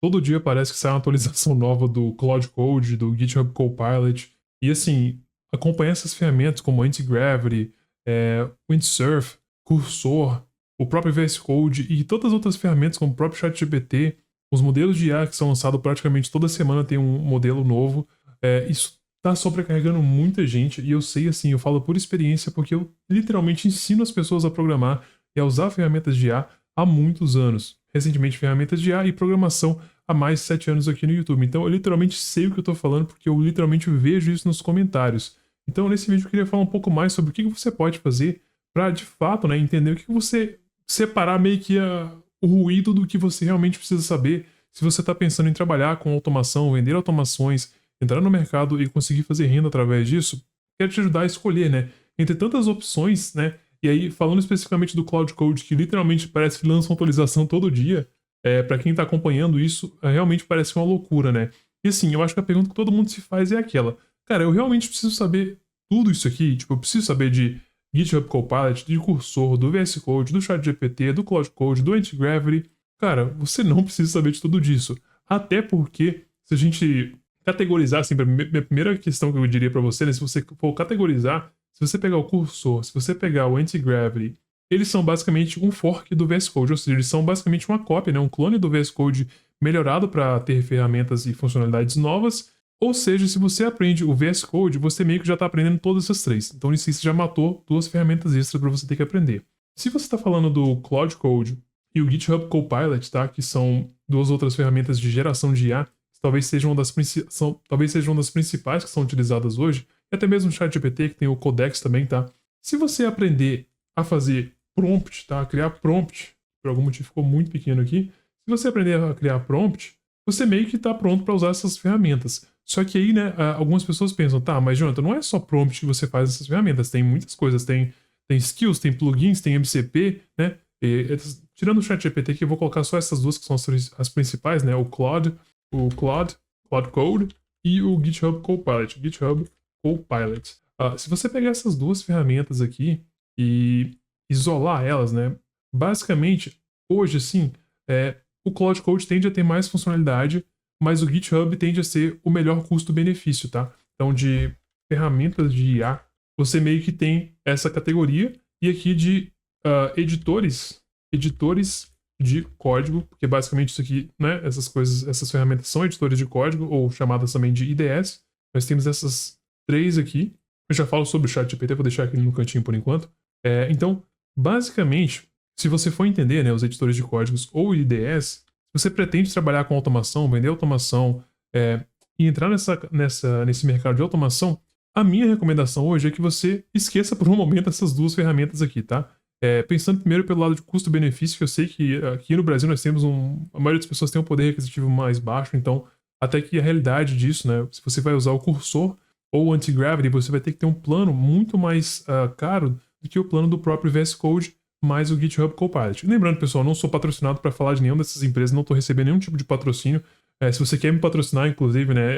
todo dia parece que sai uma atualização nova do Cloud Code, do GitHub Copilot. E assim, acompanhar essas ferramentas como Anti-Gravity, Windsurf, Cursor, o próprio VS Code e todas as outras ferramentas como o próprio ChatGPT, os modelos de IA que são lançados praticamente toda semana tem um modelo novo. Isso tá sobrecarregando muita gente e eu sei assim, eu falo por experiência porque eu literalmente ensino as pessoas a programar e a usar ferramentas de IA há muitos anos. Recentemente, ferramentas de IA e programação há mais de 7 anos aqui no YouTube. Então, eu literalmente sei o que eu tô falando porque eu literalmente vejo isso nos comentários. Então, nesse vídeo, eu queria falar um pouco mais sobre o que você pode fazer para, de fato, né, entender o que você separar meio que o ruído do que você realmente precisa saber. Se você está pensando em trabalhar com automação, vender automações, entrar no mercado e conseguir fazer renda através disso, quero te ajudar a escolher, né? Entre tantas opções, né? E aí, falando especificamente do Cloud Code, que literalmente parece que lança uma atualização todo dia, para quem tá acompanhando isso, realmente parece uma loucura, né? E assim, eu acho que a pergunta que todo mundo se faz é aquela: cara, eu realmente preciso saber tudo isso aqui? Tipo, eu preciso saber de GitHub Copilot, de Cursor, do VS Code, do ChatGPT, do Cloud Code, do Anti-Gravity. Cara, você não precisa saber de tudo disso. Até porque, se a gente categorizar, assim, minha primeira questão que eu diria para você, né, se você for categorizar, se você pegar o Cursor, se você pegar o Anti-Gravity, eles são basicamente um fork do VS Code, ou seja, eles são basicamente uma cópia, né, um clone do VS Code melhorado para ter ferramentas e funcionalidades novas. Ou seja, se você aprende o VS Code, você meio que já está aprendendo todas essas três. Então, nisso você já matou duas ferramentas extras para você ter que aprender. Se você está falando do Cloud Code e o GitHub Copilot, tá, que são duas outras ferramentas de geração de IA, talvez sejam uma das principais que são utilizadas hoje, e até mesmo o ChatGPT, que tem o Codex também, tá? Se você aprender a fazer prompt, tá? Criar prompt, por algum motivo ficou muito pequeno aqui. Se você aprender a criar prompt, você meio que tá pronto para usar essas ferramentas. Só que aí, né, algumas pessoas pensam, tá, mas Jonathan, não é só prompt que você faz essas ferramentas, tem muitas coisas, tem skills, tem plugins, tem MCP, né? Tirando o ChatGPT, que eu vou colocar só essas duas que são as principais, né? O Cloud Code e o GitHub Copilot. Se você pegar essas duas ferramentas aqui e isolar elas, né? Basicamente, hoje, sim, o Cloud Code tende a ter mais funcionalidade, mas o GitHub tende a ser o melhor custo-benefício, tá? Então, de ferramentas de IA, você meio que tem essa categoria, e aqui de editores de código, porque basicamente isso aqui, né, essas ferramentas são editores de código, ou chamadas também de IDS. Nós temos essas três aqui. Eu já falo sobre o ChatGPT, vou deixar aqui no cantinho por enquanto. Então, basicamente, se você for entender, né, os editores de códigos ou IDS, se você pretende trabalhar com automação, vender automação, e entrar nesse mercado de automação, a minha recomendação hoje é que você esqueça por um momento essas duas ferramentas aqui, tá? Pensando primeiro pelo lado de custo-benefício, que eu sei que aqui no Brasil nós temos a maioria das pessoas tem um poder aquisitivo mais baixo, então até que a realidade disso, né, se você vai usar o Cursor ou o Anti-Gravity, você vai ter que ter um plano muito mais caro do que o plano do próprio VS Code mais o GitHub Copilot. Lembrando, pessoal, não sou patrocinado para falar de nenhuma dessas empresas, não estou recebendo nenhum tipo de patrocínio. Se você quer me patrocinar, inclusive, né,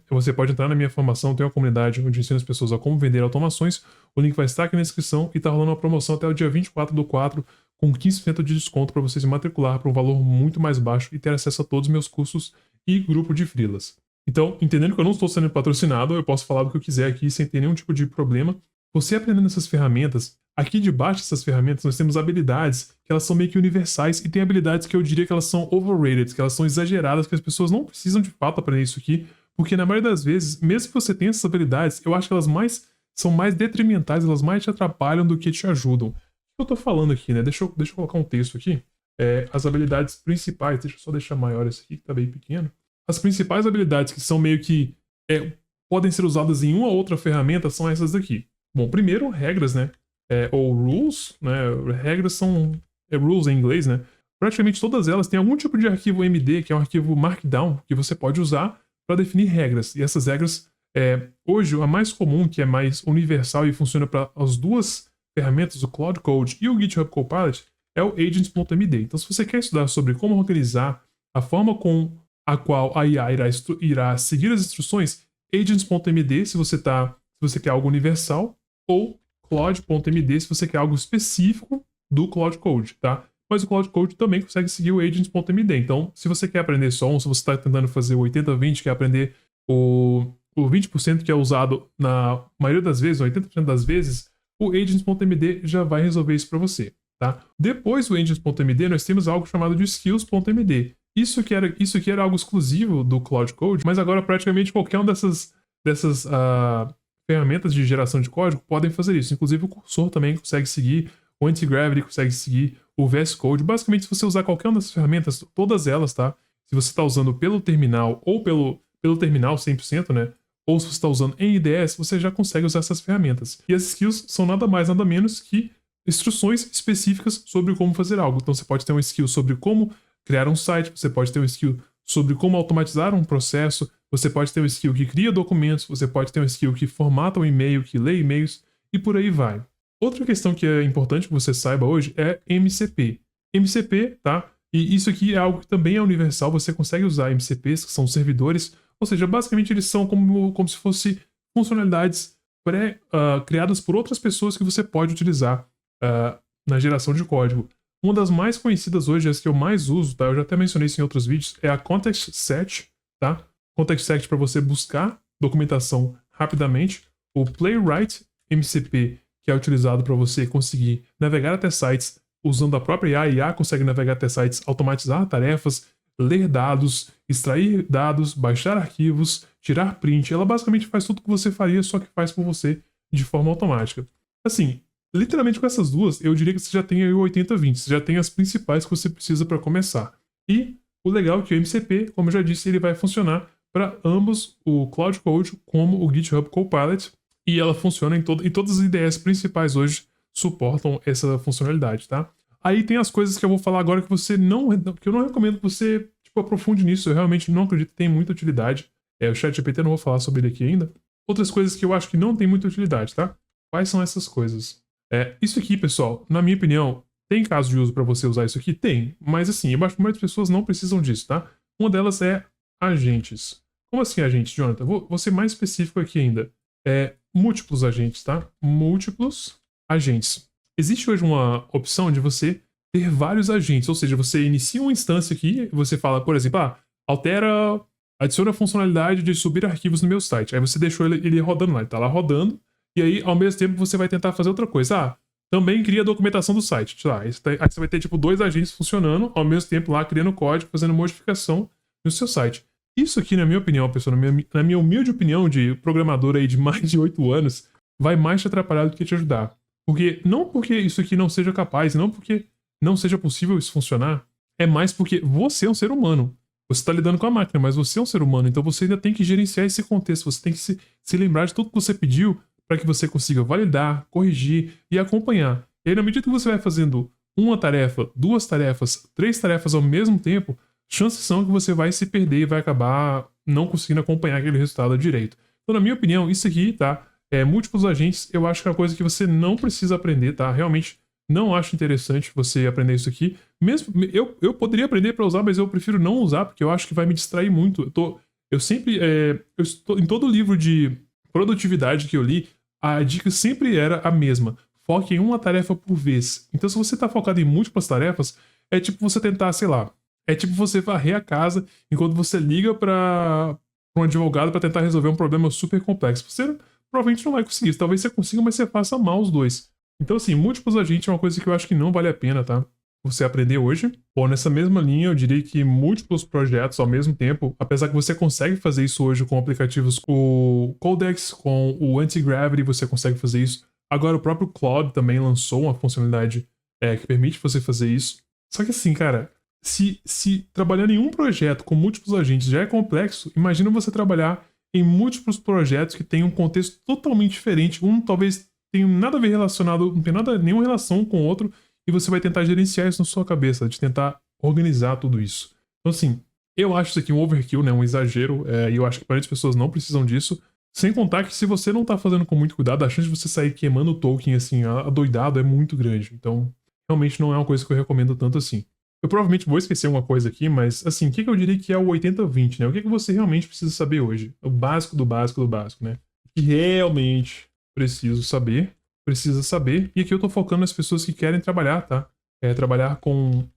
você pode entrar na minha formação, tem uma comunidade onde ensino as pessoas a como vender automações. O link vai estar aqui na descrição e tá rolando uma promoção até o dia 24/4 com 15% de desconto para você se matricular por um valor muito mais baixo e ter acesso a todos os meus cursos e grupo de freelas. Então, entendendo que eu não estou sendo patrocinado, eu posso falar do que eu quiser aqui sem ter nenhum tipo de problema. Você aprendendo essas ferramentas, aqui debaixo dessas ferramentas nós temos habilidades que elas são meio que universais e tem habilidades que eu diria que elas são overrated, que elas são exageradas, que as pessoas não precisam de fato aprender isso aqui, porque na maioria das vezes, mesmo que você tenha essas habilidades, eu acho que elas são mais detrimentais, elas mais te atrapalham do que te ajudam. O que eu tô falando aqui, né? Deixa eu colocar um texto aqui. As habilidades principais, deixa eu só deixar maior esse aqui que tá bem pequeno. As principais habilidades que são meio que podem ser usadas em uma ou outra ferramenta são essas daqui. Bom, primeiro, regras, né? Ou rules, né? Regras são rules em inglês, né? Praticamente todas elas têm algum tipo de arquivo MD, que é um arquivo Markdown, que você pode usar para definir regras. E essas regras, hoje, a mais comum, que é mais universal e funciona para as duas ferramentas, o Cloud Code e o GitHub Copilot, é o agents.md. Então, se você quer estudar sobre como organizar a forma com a qual a IA irá seguir as instruções, agents.md se você quer algo universal, ou cloud.md se você quer algo específico do Cloud Code, tá? mas o Cloud Code também consegue seguir o agents.md. Então, se você quer aprender só um, se você está tentando fazer o 80-20, quer aprender o 20% que é usado na maioria das vezes, 80% das vezes, o agents.md já vai resolver isso para você, tá? Depois do agents.md, nós temos algo chamado de skills.md. Isso que era algo exclusivo do Cloud Code, mas agora praticamente qualquer uma dessas ferramentas de geração de código podem fazer isso. Inclusive o cursor também consegue seguir, o Antigravity consegue seguir, o VS Code. Basicamente, se você usar qualquer uma dessas ferramentas, todas elas, tá? Se você está usando pelo terminal ou pelo terminal 100%, né? Ou se você está usando em IDS, você já consegue usar essas ferramentas. E as skills são nada mais, nada menos que instruções específicas sobre como fazer algo. Então você pode ter uma skill sobre como criar um site, você pode ter uma skill sobre como automatizar um processo, você pode ter uma skill que cria documentos, você pode ter uma skill que formata um e-mail, que lê e-mails, e por aí vai. Outra questão que é importante que você saiba hoje é MCP. MCP, tá? E isso aqui é algo que também é universal, você consegue usar MCPs, que são servidores, ou seja, basicamente eles são como se fossem funcionalidades criadas por outras pessoas que você pode utilizar na geração de código. Uma das mais conhecidas hoje, as que eu mais uso, tá? Eu já até mencionei isso em outros vídeos, é a ContextSet, tá? ContextSet para você buscar documentação rapidamente. O Playwright MCP, que é utilizado para você conseguir navegar até sites usando a própria IA. A IA consegue navegar até sites, automatizar tarefas, ler dados, extrair dados, baixar arquivos, tirar print. Ela basicamente faz tudo o que você faria, só que faz por você de forma automática. Assim, literalmente com essas duas, eu diria que você já tem aí o 80-20, você já tem as principais que você precisa para começar. E o legal é que o MCP, como eu já disse, ele vai funcionar para ambos, o Cloud Code como o GitHub Copilot, e ela funciona em todas as IDEs principais hoje suportam essa funcionalidade, tá? Aí tem as coisas que eu vou falar agora que eu não recomendo que você aprofunde nisso, eu realmente não acredito que tem muita utilidade. O ChatGPT eu não vou falar sobre ele aqui ainda. Outras coisas que eu acho que não tem muita utilidade, tá? Quais são essas coisas? Isso aqui, pessoal, na minha opinião, tem caso de uso para você usar isso aqui? Tem, mas assim, eu acho que muitas pessoas não precisam disso, tá? Uma delas é agentes. Como assim agentes, Jonathan? Vou ser mais específico aqui ainda. Múltiplos agentes, tá? Múltiplos agentes. Existe hoje uma opção de você ter vários agentes, ou seja, você inicia uma instância aqui, você fala, por exemplo, adiciona a funcionalidade de subir arquivos no meu site. Aí você deixou ele rodando lá, ele tá lá rodando, e aí ao mesmo tempo você vai tentar fazer outra coisa. Também cria a documentação do site. Aí você vai ter tipo 2 agentes funcionando, ao mesmo tempo lá criando código, fazendo modificação no seu site. Isso aqui, na minha opinião, pessoal, na minha humilde opinião de programador aí de mais de 8 anos, vai mais te atrapalhar do que te ajudar. Não porque isso aqui não seja capaz, não porque não seja possível isso funcionar, é mais porque você é um ser humano. Você está lidando com a máquina, mas você é um ser humano, então você ainda tem que gerenciar esse contexto, você tem que se lembrar de tudo que você pediu para que você consiga validar, corrigir e acompanhar. E aí, na medida que você vai fazendo uma tarefa, 2 tarefas, 3 tarefas ao mesmo tempo, chances são que você vai se perder e vai acabar não conseguindo acompanhar aquele resultado direito. Então, na minha opinião, isso aqui, tá? Múltiplos agentes, eu acho que é uma coisa que você não precisa aprender, tá? Realmente não acho interessante você aprender isso aqui. Mesmo eu poderia aprender para usar, mas eu prefiro não usar, porque eu acho que vai me distrair muito. Em todo livro de produtividade que eu li, a dica sempre era a mesma. Foque em uma tarefa por vez. Então, se você está focado em múltiplas tarefas, é tipo você tentar, sei lá, é tipo você varrer a casa enquanto você liga para um advogado para tentar resolver um problema super complexo. Você provavelmente não vai conseguir. Talvez você consiga, mas você faça mal os dois. Então, assim, múltiplos agentes é uma coisa que eu acho que não vale a pena, tá? Você aprender hoje. Bom, nessa mesma linha, eu diria que múltiplos projetos ao mesmo tempo, apesar que você consegue fazer isso hoje com aplicativos, com o Codex, com o Antigravity, você consegue fazer isso. Agora, o próprio Claude também lançou uma funcionalidade que permite você fazer isso. Só que assim, cara, se trabalhando em um projeto com múltiplos agentes já é complexo, imagina você trabalhar em múltiplos projetos que têm um contexto totalmente diferente. Um talvez tenha nada a ver relacionado, não tem nenhuma relação com o outro, e você vai tentar gerenciar isso na sua cabeça, de tentar organizar tudo isso. Então, assim, eu acho isso aqui um overkill, né, um exagero, e eu acho que muitas pessoas não precisam disso. Sem contar que se você não tá fazendo com muito cuidado, a chance de você sair queimando o token, assim, adoidado é muito grande. Então, realmente não é uma coisa que eu recomendo tanto assim. Eu provavelmente vou esquecer uma coisa aqui, mas, assim, o que eu diria que é o 80-20, né? O que você realmente precisa saber hoje? O básico do básico do básico, né? O que realmente precisa saber. E aqui eu tô focando nas pessoas que querem trabalhar, tá? trabalhar com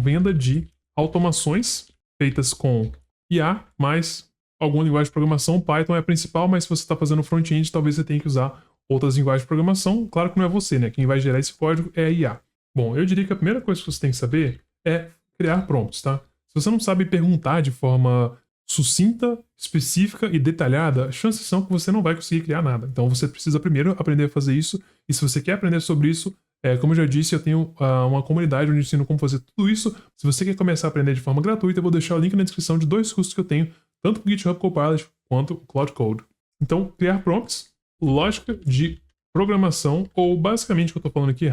venda de automações feitas com IA, mais alguma linguagem de programação. Python é a principal, mas se você está fazendo front-end, talvez você tenha que usar outras linguagens de programação. Claro que não é você, né? Quem vai gerar esse código é a IA. Bom, eu diria que a primeira coisa que você tem que saber é criar prompts, tá? Se você não sabe perguntar de forma sucinta, específica e detalhada, chances são que você não vai conseguir criar nada. Então você precisa primeiro aprender a fazer isso, e se você quer aprender sobre isso, como eu já disse, eu tenho uma comunidade onde eu ensino como fazer tudo isso. Se você quer começar a aprender de forma gratuita, eu vou deixar o link na descrição de 2 cursos que eu tenho, tanto o GitHub Copilot quanto o Cloud Code. Então, criar prompts, lógica de programação, ou basicamente o que eu estou falando aqui,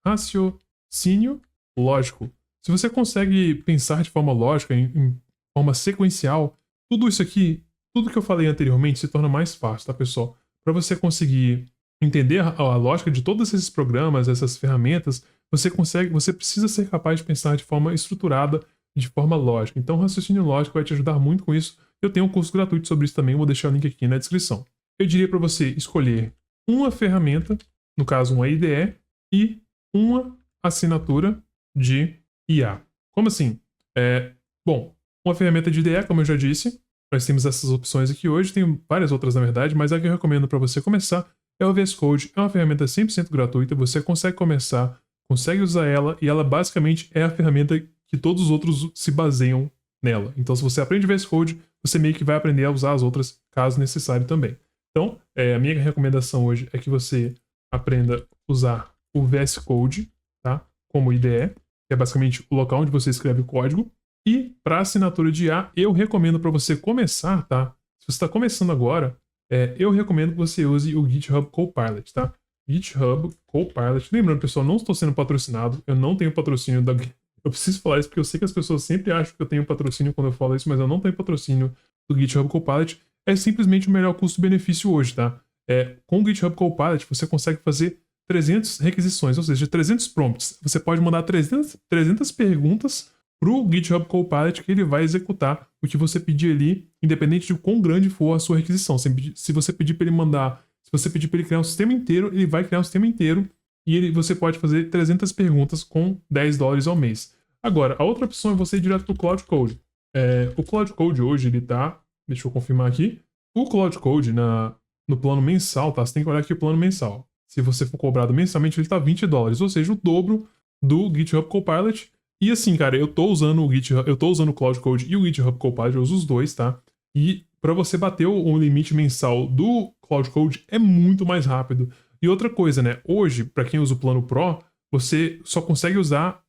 raciocínio lógico. Se você consegue pensar de forma lógica, em forma sequencial, tudo isso aqui, tudo que eu falei anteriormente se torna mais fácil, tá, pessoal? Para você conseguir entender a lógica de todos esses programas, essas ferramentas, você precisa ser capaz de pensar de forma estruturada, de forma lógica. Então, o raciocínio lógico vai te ajudar muito com isso. Eu tenho um curso gratuito sobre isso também, vou deixar o link aqui na descrição. Eu diria para você escolher uma ferramenta, no caso uma IDE, e uma assinatura de IA. Como assim? Bom, uma ferramenta de IDE, como eu já disse, nós temos essas opções aqui hoje, tem várias outras na verdade, mas a que eu recomendo para você começar é o VS Code. É uma ferramenta 100% gratuita, você consegue começar, consegue usar ela, e ela basicamente é a ferramenta que todos os outros se baseiam nela. Então, se você aprende VS Code, você meio que vai aprender a usar as outras, caso necessário também. Então, a minha recomendação hoje é que você aprenda a usar o VS Code, tá? Como IDE, que é basicamente o local onde você escreve o código. E para assinatura de IA, eu recomendo para você começar, tá? Se você está começando agora, eu recomendo que você use o GitHub Copilot, tá? GitHub Copilot. Lembrando, pessoal, não estou sendo patrocinado, eu não tenho patrocínio da... Eu preciso falar isso porque eu sei que as pessoas sempre acham que eu tenho patrocínio quando eu falo isso, mas eu não tenho patrocínio do GitHub Copilot. É simplesmente o melhor custo-benefício hoje, tá? Com o GitHub Copilot, você consegue fazer 300 requisições, ou seja, 300 prompts. Você pode mandar 300 perguntas pro GitHub Copilot, que ele vai executar o que você pedir ali, independente de quão grande for a sua requisição. Se você pedir para ele mandar, se você pedir para ele criar um sistema inteiro, ele vai criar um sistema inteiro, e você pode fazer 300 perguntas com $10 ao mês. Agora, a outra opção é você ir direto pro Cloud Code. O Cloud Code hoje, ele tá... Deixa eu confirmar aqui. O Cloud Code no plano mensal, tá? Você tem que olhar aqui o plano mensal. Se você for cobrado mensalmente, ele tá $20, ou seja, o dobro do GitHub Copilot. E assim, cara, eu tô usando o Cloud Code e o GitHub Copilot, eu uso os dois, tá? E para você bater o limite mensal do Cloud Code é muito mais rápido. E outra coisa, né? Hoje, para quem usa o plano Pro, você só consegue usar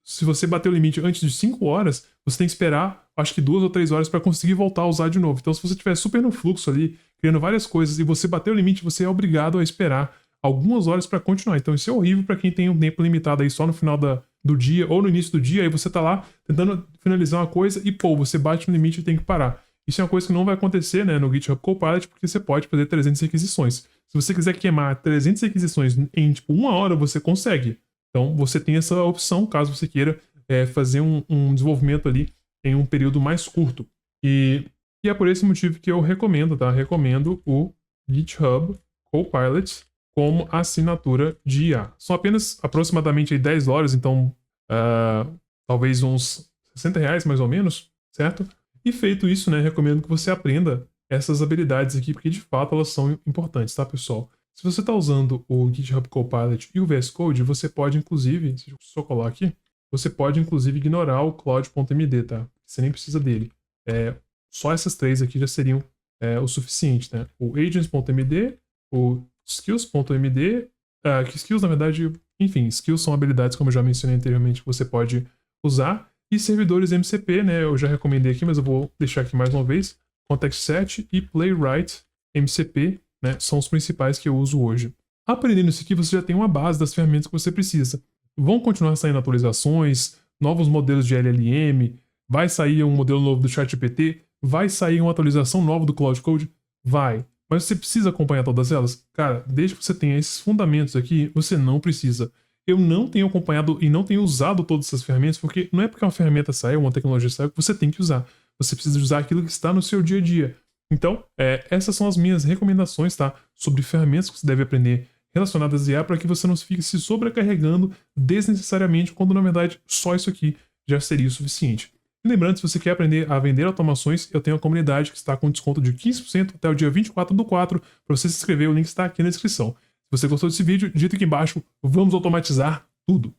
se você bater o limite antes de 5 horas, você tem que esperar, acho que 2 ou 3 horas para conseguir voltar a usar de novo. Então, se você estiver super no fluxo ali, criando várias coisas, e você bater o limite, você é obrigado a esperar algumas horas para continuar. Então, isso é horrível para quem tem um tempo limitado aí só no final do dia ou no início do dia, aí você tá lá tentando finalizar uma coisa e, você bate no limite e tem que parar. Isso é uma coisa que não vai acontecer, né, no GitHub Copilot, porque você pode fazer 300 requisições. Se você quiser queimar 300 requisições em, tipo, 1 hora, você consegue. Então, você tem essa opção, caso você queira fazer um desenvolvimento ali em um período mais curto. E é por esse motivo que eu recomendo, tá? Recomendo o GitHub Copilot como assinatura de IA. São apenas aproximadamente $10, então talvez uns R$60 mais ou menos, certo? E feito isso, né, recomendo que você aprenda essas habilidades aqui, porque de fato elas são importantes, tá, pessoal? Se você está usando o GitHub Copilot e o VS Code, você pode inclusive, deixa eu só colar aqui, você pode inclusive ignorar o Cloud.md, tá? Você nem precisa dele. Só essas 3 aqui já seriam o suficiente, né? O Agents.md, o Skills.md, que skills, na verdade, enfim, skills são habilidades, como eu já mencionei anteriormente, que você pode usar, e servidores MCP, né? Eu já recomendei aqui, mas eu vou deixar aqui mais uma vez. Context-Set e Playwright MCP, né? São os principais que eu uso hoje. Aprendendo isso aqui, você já tem uma base das ferramentas que você precisa. Vão continuar saindo atualizações, novos modelos de LLM, vai sair um modelo novo do ChatGPT, vai sair uma atualização nova do Cloud Code? Vai. Mas você precisa acompanhar todas elas? Cara, desde que você tenha esses fundamentos aqui, você não precisa. Eu não tenho acompanhado e não tenho usado todas essas ferramentas, porque não é porque uma ferramenta saiu, uma tecnologia saiu, que você tem que usar. Você precisa usar aquilo que está no seu dia a dia. Então, essas são as minhas recomendações, tá? Sobre ferramentas que você deve aprender relacionadas a IA para que você não fique se sobrecarregando desnecessariamente, quando na verdade só isso aqui já seria o suficiente. E lembrando, se você quer aprender a vender automações, eu tenho a comunidade que está com desconto de 15% até o dia 24/4. Para você se inscrever, o link está aqui na descrição. Se você gostou desse vídeo, digita aqui embaixo, vamos automatizar tudo.